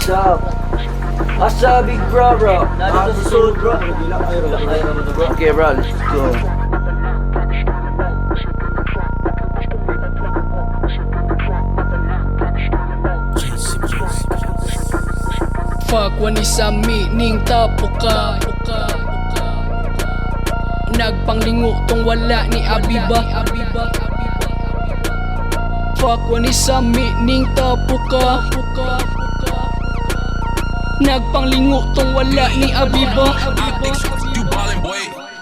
Asa big bro bro. Nandito sa sulod bro. Okay bro, let's go. Fuck wani sa ning tapo ka. Nagpanglingo tong wala ni Abiba. Fuck wani sa ning tapo ka. Nagpanglingo tong wala ni Abiba.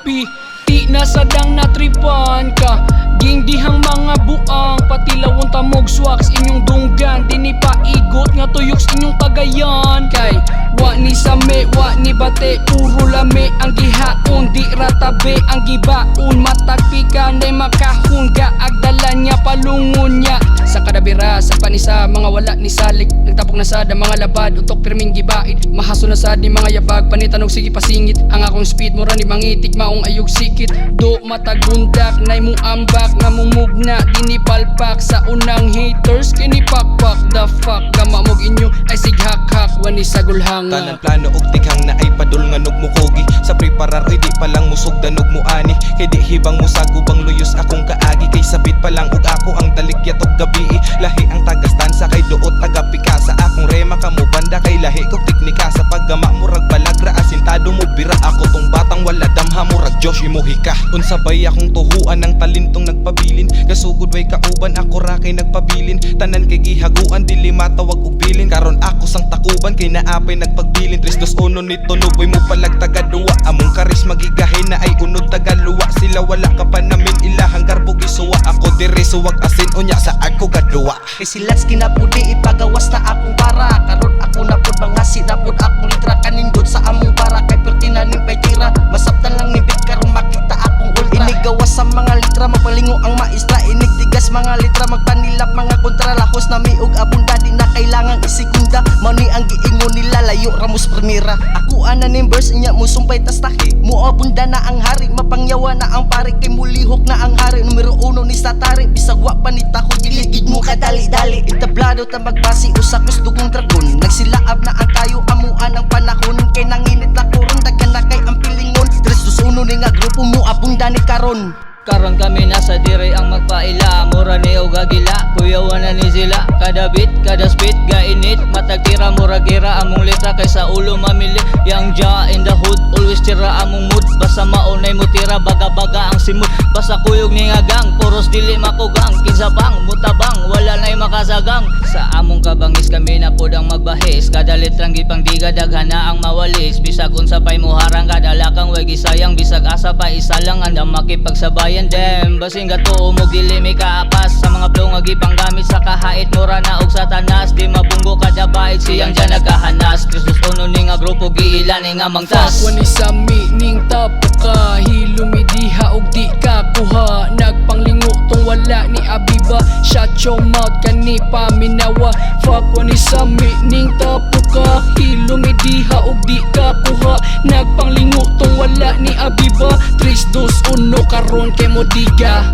Piti na sadang natripan ka. Ging dihang mga buang patilawon tamog swags inyong dunggan. Dini paigot nga tuyok sa inyong tagayan. Kay wa ni same, wa ni bate, puro lame ang gihaon. Di ratabe ang gibaon. Matagpi ka na'y makahon. Gaagdala niya palungon niya. Sa kadabira, sa panisa, mga wala ni salik. Nagtapok na sada mga labad, utok pirming gibaid. Mahaso na sad ni mga yabag, panitanog sige pasingit. Ang akong speed, mura ni mangitik, maong ayog sikit. Do matagundak, na'y mong ambak. Nga mumugna, dinipalpak sa unang haters. Kinipakpak, the fuck. Gama mog inyo, ay sighak-hak. Wani sa gulhanga. Tanan plano og tighang na ay padul nga nog mukogi. Sa preparar oy di pa lang musog danog mo ani. Kay di hibang musagubang luyos akong kaagi. Kay sabit pa lang og ako ang talikyat og gabi. Lahi ang tagastansa kay duot taga Pikasa. Akong rema kamo banda kay lahi kog teknika. Sa paggama murag balagra asintado mo bira. Ako tong batang wala damha murag Josh imuhika. Unsabay akong tuhuan ng talintong nagpabilin. Kasugod way kauban ako ra kay nagpabilin. Tanan kay gihaguan dili matawag og bilin. Karon ako sang takuban kay naapay nagpagbilin. 3-2-1 nito nuboy mo palag taga-duwa. Among karis magigahin na ay unod taga-luwa. Sila wala ka pa namin ilahang garbo gisuwa. Ako diri suwag asin unya sa ako gaduwa. Kay silats kinapudi ipagawas na akong bara. Karon ako na pud mga sinapod akong litra kanindot sa among bara. Kay pertina ning paytira masabtan lang ni bit karon makita akong ultra. Inigawas sa mga litra mapalingo ang maistra. Inigtigas mga litra magpanilap mga kontra. Lahos na miog abunda di na kailangang isigunda. Mao ang giingon nila layo ramos primera. Ako ana ning verse inya mo sumpay tas tahi. Muabunda na ang hari mapangyawa na ang pare. Kay mulihok na ang hari numero 1 ni Satari. Bisag wa pa ni taho giligid mo kadali-dali. Entablado ta magbasi usakos dugong dragon. Nagsilaab na ang kayo amuan ang panahon. Kay nanginit na koron daghan na kay ang pilingon. 3-2-1 ni nga grupo mo abunda ni karon. Karon kami nasa dire ang magpaila. Mura ni o gagila, kuyawan na ni sila. Kada beat, kada speed, gainit. Matagtira, mura gira among letra. Kaysa ulo mamili, yang ja in the hood. Always tira among mood. Basta maunay mo tira, baga-baga ang simut. Basta kuyog ni nga gang, puros dili makugang. Kinsa bang, mutabang, wala na'y makasagang. Sa among kabangis kami na pod ang magbahis. Kada letrang gipangdiga, daghan na ang mawalis. Bisag unsa pa'y muharang, kada lakang way gisayang. Bisag asa pa isa lang, andang makipagsabayan dem. Basing gato umog dili may kaapas. Sa mga flow nga gipanggamit sa kahait. Mura na og satanas, di mabunggo kada bait. Siyang dyan nagkahanas. 3-2-1 ni nga grupo giilan ni nga mangtas. Fuck wani sa ning tapo ka. Hilumidiha og di ka kuha. Nagpanglingo tong wala ni Abiba. Shut your mouth kani paminawa. Fuck wani sa ning tapo ka. Hilumidiha og di ka kuha. Nagpanglingo tong wala ni Abiba. 3-2-1 karon kay modiga.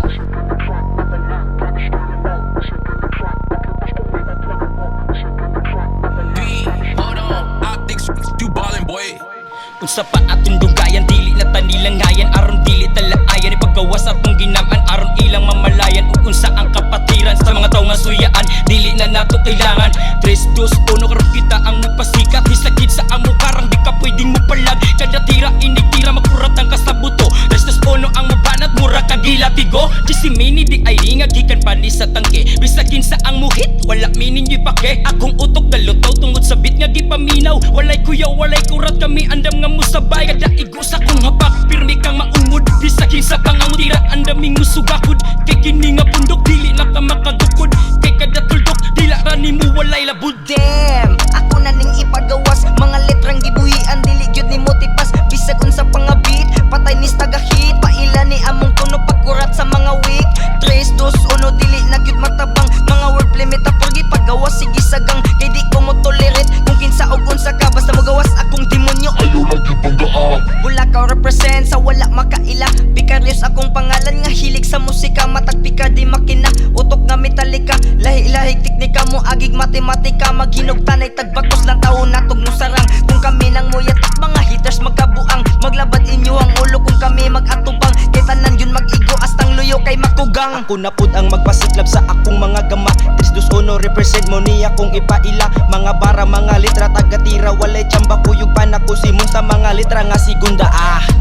Unsa pa atong dugayan, dili na tanilangayan. Aron dili talaayan, ipagawas atong ginaman. Aron ilang mamalayan, ug unsa ang kapatiran sa mga tawo nga suyaan. Dili na nato kailangan 3-2-1 karon kita ang nagpasikat. Hisakit sa amo karang di ka pwedeng mo palag. Kada tira inigtira magkurat ang kasabuto. 3-2-1 ang mabanat mura kagila tigo. Jisimini di ay ringa gikan panis sa tangke. Bisagin sa ang muhit, wala meaning ipake. Akong utok dalutaw tungod sa bit nga gipaminaw. Walay kuyaw, walay kurat kami andam nga musabay. Kada igo sa kong hapak, pirmi kang maungod. Bisagin sa pangamot, tira andaming musugakod. Kay kini nga pundok, dili na ka makadukod. Kay kada tuldok, dila rani mo walay labud. Damn, ako na ning ipagawas. Mga letrang gibuhian, dili gyud ni motipas. Bisag unsa pa nga beat, patay ni tagahit. Paila ni among tuno pagkurat sa mga week. 3-2-1 dili na gyud matabang. Mga wordplay metaphor gipagawas sige sagang. Kay di ko mo tolerate kung kinsa og unsa ka. Basta magawas akong demonyo. Ayaw lagi panggaan. Bulakaw represent sa wala makaila. Vicarious akong pangalan nga hilig sa musika. Matagpika di makina. ka lahi-lahi teknika mo agig matematika maghinog tanay tagbakos lang taon natog mo sarang kung kami nang muyatak mga haters magkabuang maglabad inyo ang ulo kung kami magatubang kay tanan yun mag-igo astang luyo kay makugang Ako na pud ang magpasiklab sa akong mga gama 321 represent mo niya kung ipaila mga bara mga litra tagatira walay tsamba kuyog pa na kusimon sa mga litra nga segunda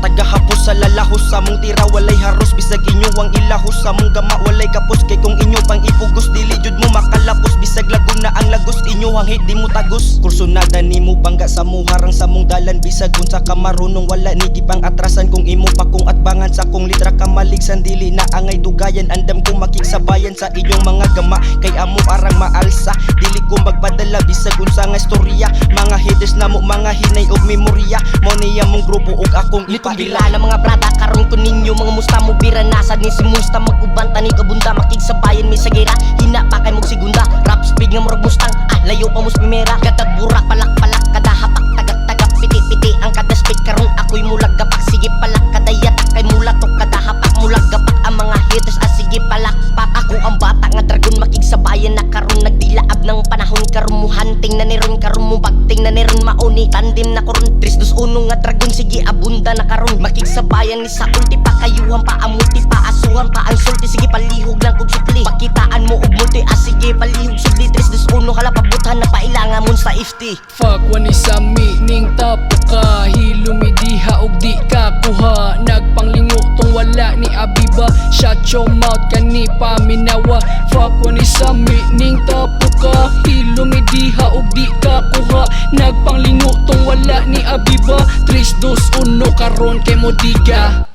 tagahapos sa lalahos sa mong tira walay haros bisag inyo ang ilahos sa mong gama walay kapos kay kung inyo pang ipugos dili jud mo makalapos bisag lagom na ang lagos inyo ang hit di mo tagos kursunada nimo bangga sa muharang sa mong dalan bisag unsa ka marunong wala ni gipang atrasan kung imo pa kung atbangan sa kung litra ka maligsan dili na angay dugayan andam kong makiksabayan sa inyong mga gama kay amo arang maalsa dili ko magpadala bisag unsa nga istorya mga haters na mo mga hinay og memorya mo niya mong grupo ug akong Litong ipaila bila na mga brada karon ko ninyo mga musta mo bira nasa ni si musta mag-uban tani kabunda makigsabayan mi sa gira hina pa kay mog segunda rap speed nga murag mustang layo pa mus primera gadag burak palak kada hapak tagak piti ang kada speed karon ako'y mulag gapak sige palak kada yatak kay mulatok kada hapak mulag gapak ang mga haters sige palakpak ako ang bata nga dragon makigsabayan na karon nagdilaab ng panahon karon mo hunting na niron karon mo bagting na niron mauni tandem na karon 321 nga dragon sige abunda na karon makigsabayan ni sa ulti pa kayuhan pa amuti pa asuhan pa ang sulti sige palihog lang kung supli pakitaan mo og multi sige palihog sugli 321 hala pabutan na pailangan mon sa ifti Fuck wani sa ning tapo ka hilumidiha og di ka kuha nagpanglingo tong wala ni Abiba shut your mouth kani paminawa Fuck wani sa ning tapo ka hilumidiha og di ka kuha nagpanglingo tong wala ni Abiba 321 karon kay mo diga